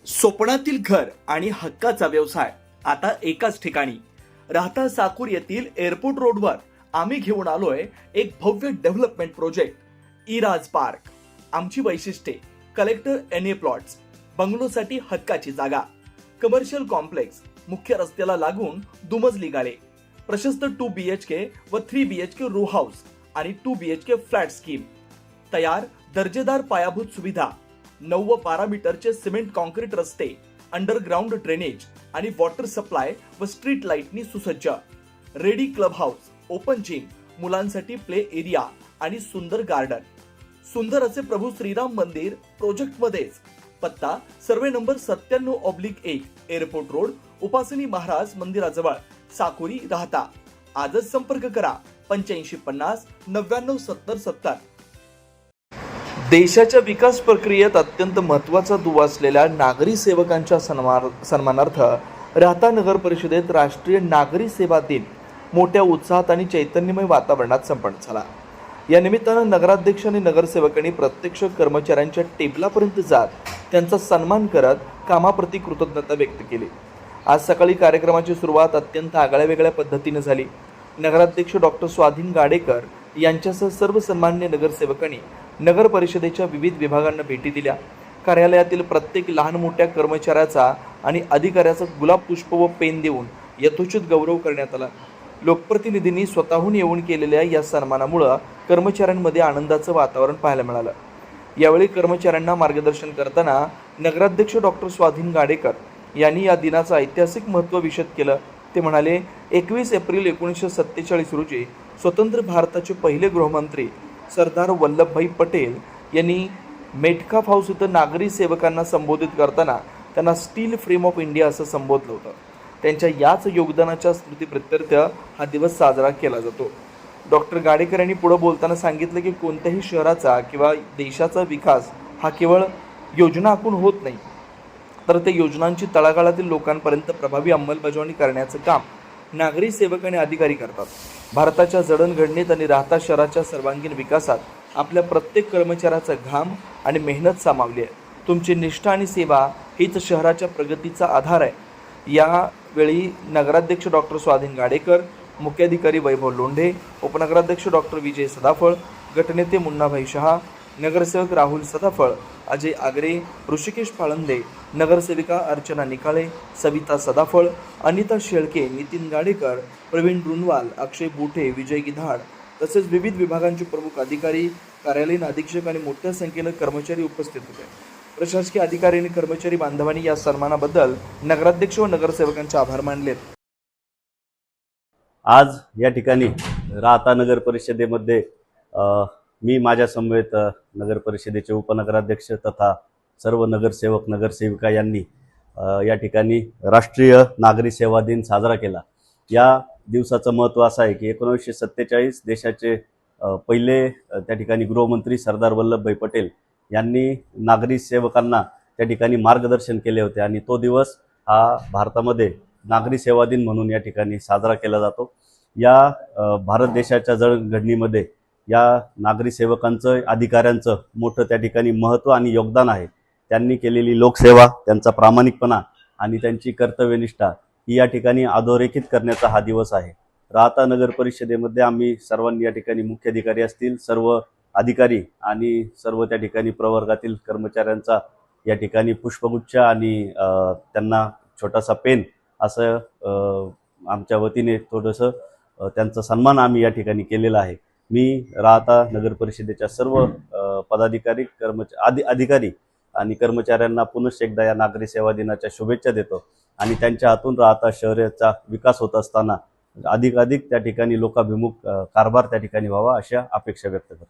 स्वप्नातील घर आणि हक्काचा व्यवसाय आता एकाच ठिकाणी. राहता साकूर येथील एअरपोर्ट रोडवर आम्ही घेऊन आलोय एक भव्य डेव्हलपमेंट प्रोजेक्ट इराज पार्क. आमची वैशिष्ट्ये: कलेक्टर एनए प्लॉट्स, बंगलोसाठी हक्काची जागा, कमर्शियल कॉम्प्लेक्स, मुख्य रस्त्याला लागून दुमजली गाळे, प्रशस्त 2 BHK व 3 BHK रो हाऊस आणि 2 BHK फ्लॅट स्कीम. तयार दर्जेदार पायाभूत सुविधा, 9 व 12 मीटरचे सिमेंट कॉन्क्रीट रस्ते, अंडरग्राउंड ड्रेनेज आणि वॉटर सप्लाय व स्ट्रीट लाईटनी सुसज्ज. Ready club house, open gym, मुलांसाठी प्ले एरिया आणि सुंदर गार्डन. सुंदर असे प्रभू श्रीराम मंदिर प्रोजेक्ट मध्येच. पत्ता: सर्वे नंबर 97/1, एअरपोर्ट रोड, उपासनी महाराज मंदिराजवळ, साकुरी, राहता. आजच संपर्क करा 8550 99 70 70. देशाच्या विकास प्रक्रियेत अत्यंत महत्त्वाचा दुवा असलेल्या नागरी सेवकांच्या सन्मानार्थ राहता नगर परिषदेत राष्ट्रीय नागरी सेवा दिन मोठ्या उत्साहात आणि चैतन्यमय वातावरणात संपन्न झाला. या निमित्तानं नगराध्यक्ष आणि नगरसेवकांनी प्रत्यक्ष कर्मचाऱ्यांच्या टेबलापर्यंत जात त्यांचा सन्मान करत कामाप्रती कृतज्ञता व्यक्त केली. आज सकाळी कार्यक्रमाची सुरुवात अत्यंत आगळ्यावेगळ्या पद्धतीने झाली. नगराध्यक्ष डॉक्टर स्वाधीन गाडेकर यांच्यासह सर्व सन्मान्य नगरसेवकांनी नगर परिषदेच्या विविध विभागांना भेटी दिल्या. कार्यालयातील प्रत्येक लहान मोठ्या कर्मचाऱ्याचा आणि अधिकाऱ्याचा गुलाब पुष्प व पेन देऊन यथोचित गौरव करण्यात आला. लोकप्रतिनिधींनी स्वतःहून येऊन केलेल्या या सन्मानामुळे कर्मचाऱ्यांमध्ये आनंदाचं वातावरण पाहायला मिळालं. यावेळी कर्मचाऱ्यांना मार्गदर्शन करताना नगराध्यक्ष डॉक्टर स्वाधीन गाडेकर यांनी या दिनाचं ऐतिहासिक महत्त्व विशद केलं. ते म्हणाले, 21 एप्रिल 1947 रोजी स्वतंत्र भारताचे पहिले गृहमंत्री सरदार वल्लभभाई पटेल यांनी मेटकाफ हाऊस इथं नागरी सेवकांना संबोधित करताना त्यांना स्टील फ्रेम ऑफ इंडिया असं संबोधलं होतं. त्यांच्या याच योगदानाच्या स्मृतीप्रित्यर्थ हा दिवस साजरा केला जातो. डॉक्टर गाडेकर यांनी पुढे बोलताना सांगितलं की कोणत्याही शहराचा किंवा देशाचा विकास हा केवळ योजना आखून होत नाही, तर ते योजनांची तळागाळातील लोकांपर्यंत प्रभावी अंमलबजावणी करण्याचं काम नागरी सेवक आणि अधिकारी करतात. भारताच्या जडणघडणीत आणि राहता शहराच्या सर्वांगीण विकासात आपल्या प्रत्येक कर्मचाऱ्याचा घाम आणि मेहनत सामावली आहे. तुमची निष्ठा आणि सेवा हीच शहराच्या प्रगतीचा आधार आहे. यावेळी नगराध्यक्ष डॉक्टर स्वाधीन गाडेकर, मुख्याधिकारी वैभव लोंढे, उपनगराध्यक्ष डॉक्टर विजय सदाफळ, गटनेते मुन्नाभाई शहा, नगरसेवक राहुल सदाफळ, अजय आगरे, ऋषिकेश पाळंदे, नगरसेविका अर्चना निकाळे, सविता सदाफळ, अनिता शेळके, नितीन गाडेकर, प्रवीण रुनवाल, अक्षय बुठे, विजय गिधाड तसेच विविध विभागांचे प्रमुख अधिकारी, कार्यालयीन अधीक्षक आणि मोठ्या संख्येनं कर्मचारी उपस्थित होते. प्रशासकीय अधिकारी आणि कर्मचारी बांधवांनी या सन्मानाबद्दल नगराध्यक्ष व नगरसेवकांचे आभार मानले. आज या ठिकाणी राहता नगर परिषदेमध्ये मी माझ्या समवेत नगर परिषदेचे उपनगराध्यक्ष तथा सर्व नगरसेवक नगरसेविका यांनी या ठिकाणी राष्ट्रीय नागरी सेवा दिन साजरा केला. या दिवसाचं महत्त्व असं आहे की 1947 देशाचे पहिले त्या ठिकाणी गृहमंत्री सरदार वल्लभभाई पटेल यांनी नागरी सेवकांना त्या ठिकाणी मार्गदर्शन केले होते आणि तो दिवस हा भारतामध्ये नागरी सेवा दिन म्हणून या ठिकाणी साजरा केला जातो. या भारत देशाच्या जडणघडणीमध्ये या नागरी सेवकांचं, अधिकाऱ्यांचं मोठं त्या ठिकाणी महत्त्व आणि योगदान आहे. त्यांनी केलेली लोकसेवा, त्यांचा प्रामाणिकपणा आणि त्यांची कर्तव्यनिष्ठा ही या ठिकाणी अधोरेखित करण्याचा हा दिवस आहे. राहता नगर परिषदेमध्ये आम्ही सर्वांनी या ठिकाणी मुख्याधिकारी असतील, सर्व अधिकारी आणि सर्व त्या ठिकाणी प्रवर्गातील कर्मचाऱ्यांचा या ठिकाणी पुष्पगुच्छ आणि त्यांना छोटासा पेन असं आमच्या वतीने थोडंसं त्यांचा सन्मान आम्ही या ठिकाणी केलेला आहे. मी राहता नगर परिषदेच्या सर्व पदाधिकारी, अधिकारी आणि कर्मचाऱ्यांना पुनश्च एकदा या नागरी सेवा दिनाच्या शुभेच्छा देतो आणि त्यांच्या हातून राहता शहराचा विकास होत असताना अधिकाधिक त्या ठिकाणी लोकाभिमुख कारभार त्या ठिकाणी व्हावा अशा अपेक्षा व्यक्त करतो.